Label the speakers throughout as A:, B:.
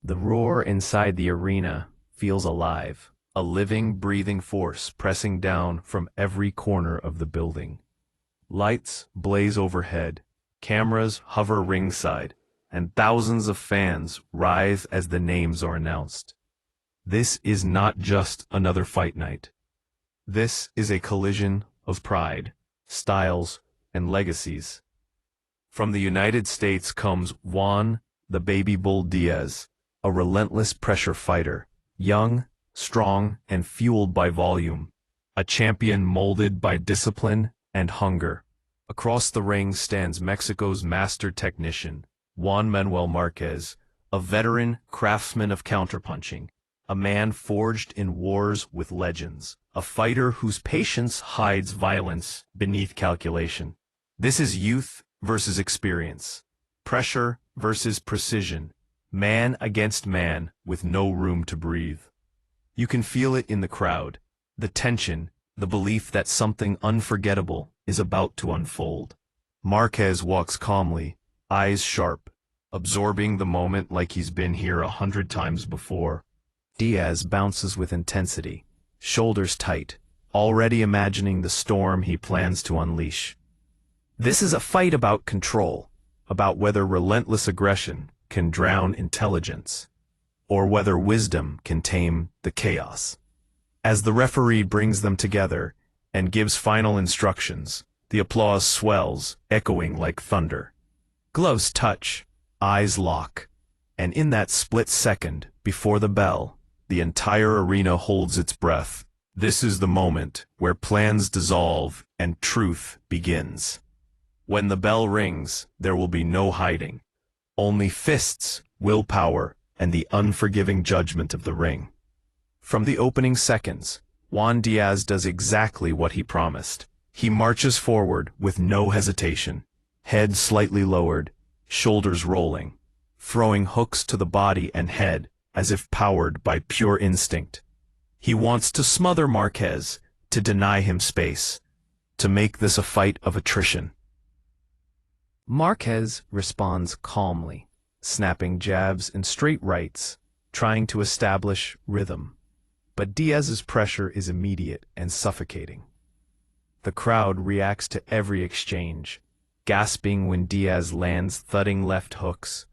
A: The roar inside the arena feels alive, a living, breathing force pressing down from every corner of the building. Lights blaze overhead, cameras hover ringside, and thousands of fans rise as the names are announced. This is not just another fight night. This is a collision of pride, styles, and legacies. From the United States comes Juan, the Baby Bull Diaz, a relentless pressure fighter, young, strong, and fueled by volume, a champion molded by discipline and hunger. Across the ring stands Mexico's master technician, Juan Manuel Marquez, a veteran craftsman of counterpunching, a man forged in wars with legends, a fighter whose patience hides violence beneath calculation. This is youth versus experience, pressure versus precision, man against man with no room to breathe. You can feel it in the crowd, the tension, the belief that something unforgettable is about to unfold. Marquez walks calmly, eyes sharp, absorbing the moment like he's been here 100 times before. Diaz bounces with intensity, shoulders tight, already imagining the storm he plans to unleash. This is a fight about control, about whether relentless aggression can drown intelligence, or whether wisdom can tame the chaos. As the referee brings them together and gives final instructions, the applause swells, echoing like thunder. Gloves touch, eyes lock, and in that split second before the bell, the entire arena holds its breath. This is the moment where plans dissolve and truth begins. When the bell rings, there will be no hiding. Only fists, willpower, and the unforgiving judgment of the ring. From the opening seconds, Juan Diaz does exactly what he promised. He marches forward with no hesitation, head slightly lowered, shoulders rolling, throwing hooks to the body and head as if powered by pure instinct. He wants to smother Marquez, to deny him space, to make this a fight of attrition. Marquez responds calmly, snapping jabs and straight rights, trying to establish rhythm. But Diaz's pressure is immediate and suffocating. The crowd reacts to every exchange, gasping when Diaz lands thudding left hooks,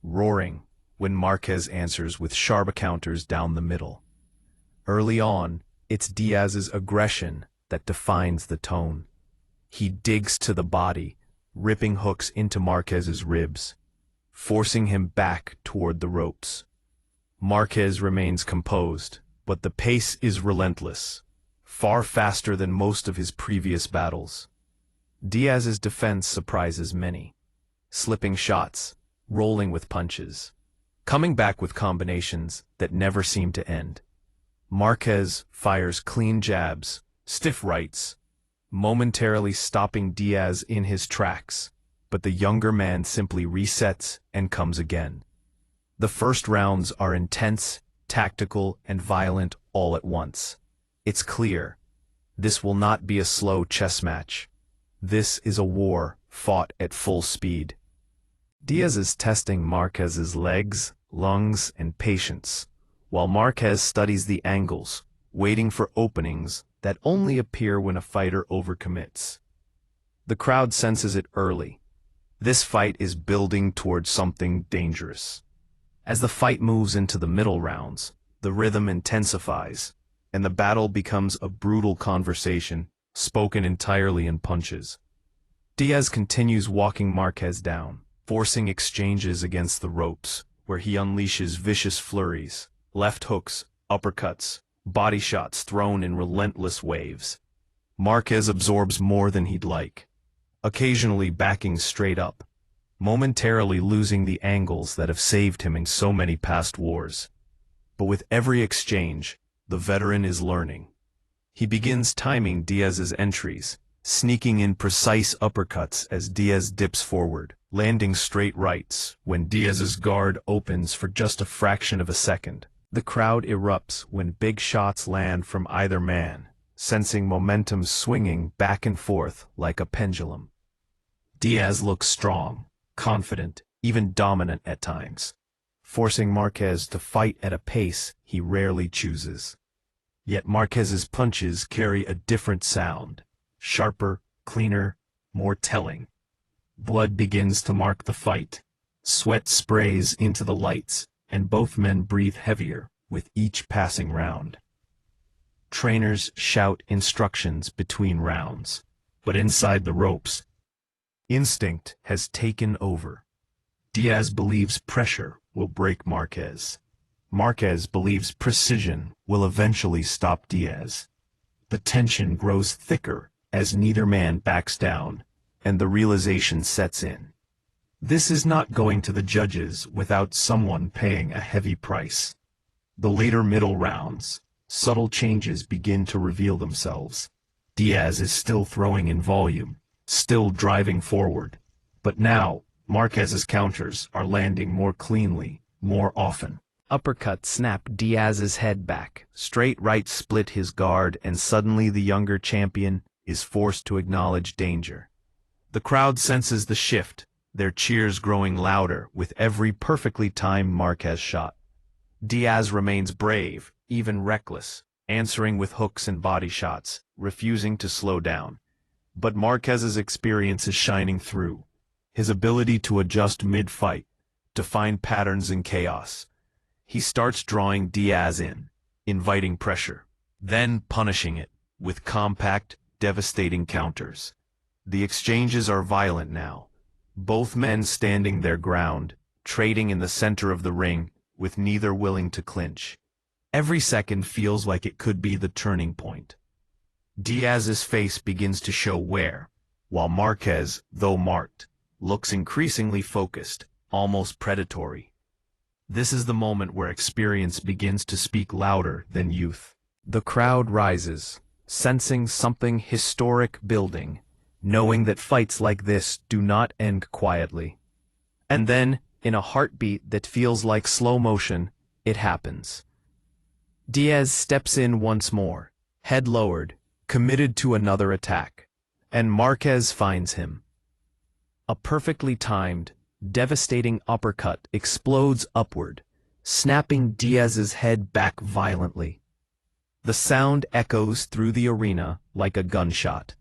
A: roaring when Marquez answers with sharp counters down the middle. Early on, it's Diaz's aggression that defines the tone. He digs to the body, ripping hooks into Marquez's ribs, forcing him back toward the ropes. Marquez remains composed, but the pace is relentless, far faster than most of his previous battles. Diaz's defense surprises many, slipping shots, rolling with punches, coming back with combinations that never seem to end. Marquez fires clean jabs, stiff rights, momentarily stopping Diaz in his tracks, but the younger man simply resets and comes again. The first rounds are intense, tactical, and violent all at once. It's clear. This will not be a slow chess match. This is a war fought at full speed. Diaz is testing Marquez's legs, lungs, and patience, while Marquez studies the angles, waiting for openings that only appear when a fighter overcommits. The crowd senses it early. This fight is building towards something dangerous. As the fight moves into the middle rounds, the rhythm intensifies, and the battle becomes a brutal conversation, spoken entirely in punches. Diaz continues walking Marquez down, forcing exchanges against the ropes, where he unleashes vicious flurries, left hooks, uppercuts, body shots thrown in relentless waves. Marquez absorbs more than he'd like, occasionally backing straight up, momentarily losing the angles that have saved him in so many past wars. But with every exchange, the veteran is learning. He begins timing Diaz's entries, sneaking in precise uppercuts as Diaz dips forward, landing straight rights when Diaz's guard opens for just a fraction of a second. The crowd erupts when big shots land from either man, sensing momentum swinging back and forth like a pendulum. Diaz looks strong, confident, even dominant at times, forcing Marquez to fight at a pace he rarely chooses. Yet Marquez's punches carry a different sound, sharper, cleaner, more telling. Blood begins to mark the fight. Sweat sprays into the lights, and both men breathe heavier with each passing round. Trainers shout instructions between rounds, but inside the ropes, instinct has taken over. Diaz believes pressure will break Marquez. Marquez believes precision will eventually stop Diaz. The tension grows thicker as neither man backs down, and the realization sets in. This is not going to the judges without someone paying a heavy price. The later middle rounds, subtle changes begin to reveal themselves. Diaz is still throwing in volume, still driving forward. But now, Marquez's counters are landing more cleanly, more often. Uppercut snapped Diaz's head back. Straight right split his guard, and suddenly the younger champion is forced to acknowledge danger. The crowd senses the shift, their cheers growing louder with every perfectly timed Marquez shot. Diaz remains brave, even reckless, answering with hooks and body shots, refusing to slow down. But Marquez's experience is shining through. His ability to adjust mid-fight, to find patterns in chaos. He starts drawing Diaz in, inviting pressure, then punishing it with compact, devastating counters. The exchanges are violent now, both men standing their ground, trading in the center of the ring, with neither willing to clinch. Every second feels like it could be the turning point. Diaz's face begins to show wear, while Marquez, though marked, looks increasingly focused, almost predatory. This is the moment where experience begins to speak louder than youth. The crowd rises, sensing something historic building, knowing that fights like this do not end quietly. And then, in a heartbeat that feels like slow motion, it happens. Diaz steps in once more, head lowered, committed to another attack, and Marquez finds him. A perfectly timed, devastating uppercut explodes upward, snapping Diaz's head back violently. The sound echoes through the arena like a gunshot.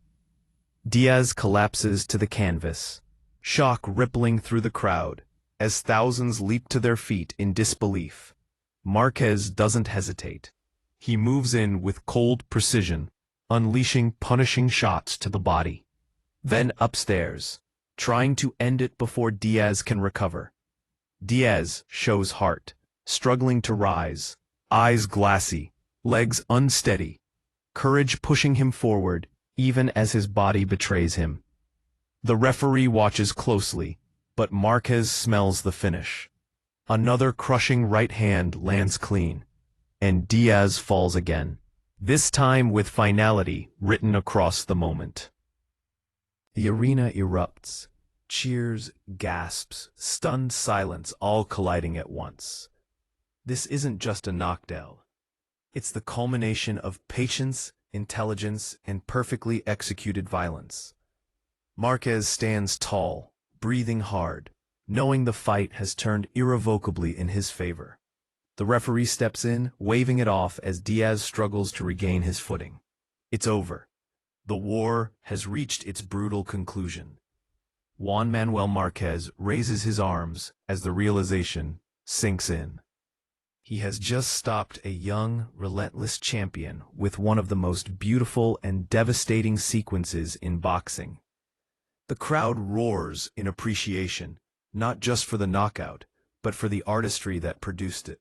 A: Diaz collapses to the canvas, shock rippling through the crowd, as thousands leap to their feet in disbelief. Marquez doesn't hesitate. He moves in with cold precision, unleashing punishing shots to the body. Then upstairs, trying to end it before Diaz can recover. Diaz shows heart, struggling to rise, eyes glassy, legs unsteady, courage pushing him forward, even as his body betrays him. The referee watches closely, but Marquez smells the finish. Another crushing right hand lands clean, and Diaz falls again, this time with finality written across the moment. The arena erupts. Cheers, gasps, stunned silence all colliding at once. This isn't just a knockdown. It's the culmination of patience, intelligence, and perfectly executed violence. Marquez stands tall, breathing hard, knowing the fight has turned irrevocably in his favor. The referee steps in, waving it off as Diaz struggles to regain his footing. It's over. The war has reached its brutal conclusion. Juan Manuel Marquez raises his arms as the realization sinks in. He has just stopped a young, relentless champion with one of the most beautiful and devastating sequences in boxing. The crowd roars in appreciation, not just for the knockout, but for the artistry that produced it.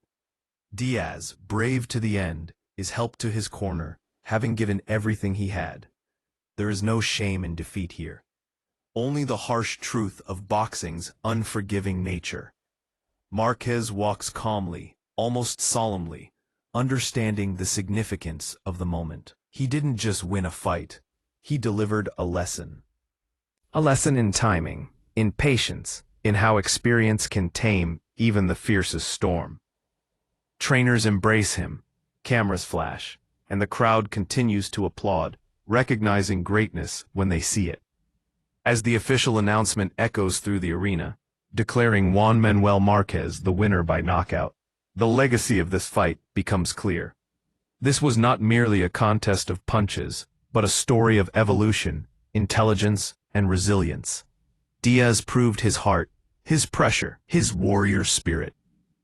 A: Diaz, brave to the end, is helped to his corner, having given everything he had. There is no shame in defeat here. Only the harsh truth of boxing's unforgiving nature. Marquez walks calmly, almost solemnly, understanding the significance of the moment. He didn't just win a fight, he delivered a lesson. A lesson in timing, in patience, in how experience can tame even the fiercest storm. Trainers embrace him, cameras flash, and the crowd continues to applaud, recognizing greatness when they see it. As the official announcement echoes through the arena, declaring Juan Manuel Marquez the winner by knockout. The legacy of this fight becomes clear. This was not merely a contest of punches, but a story of evolution, intelligence, and resilience. Diaz proved his heart, his pressure, his warrior spirit.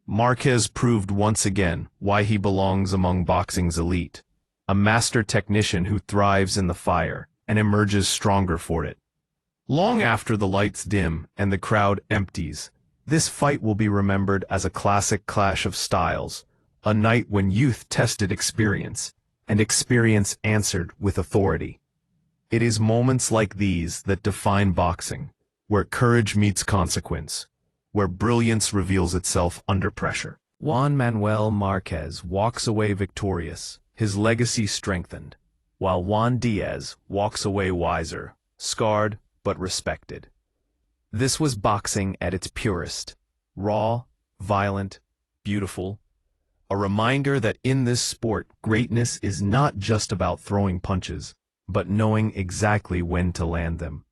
A: Marquez proved once again why he belongs among boxing's elite, a master technician who thrives in the fire and emerges stronger for it. Long after the lights dim and the crowd empties, this fight will be remembered as a classic clash of styles, a night when youth tested experience, and experience answered with authority. It is moments like these that define boxing, where courage meets consequence, where brilliance reveals itself under pressure. Juan Manuel Marquez walks away victorious, his legacy strengthened, while Juan Diaz walks away wiser, scarred, but respected. This was boxing at its purest, raw, violent, beautiful, a reminder that in this sport, greatness is not just about throwing punches, but knowing exactly when to land them.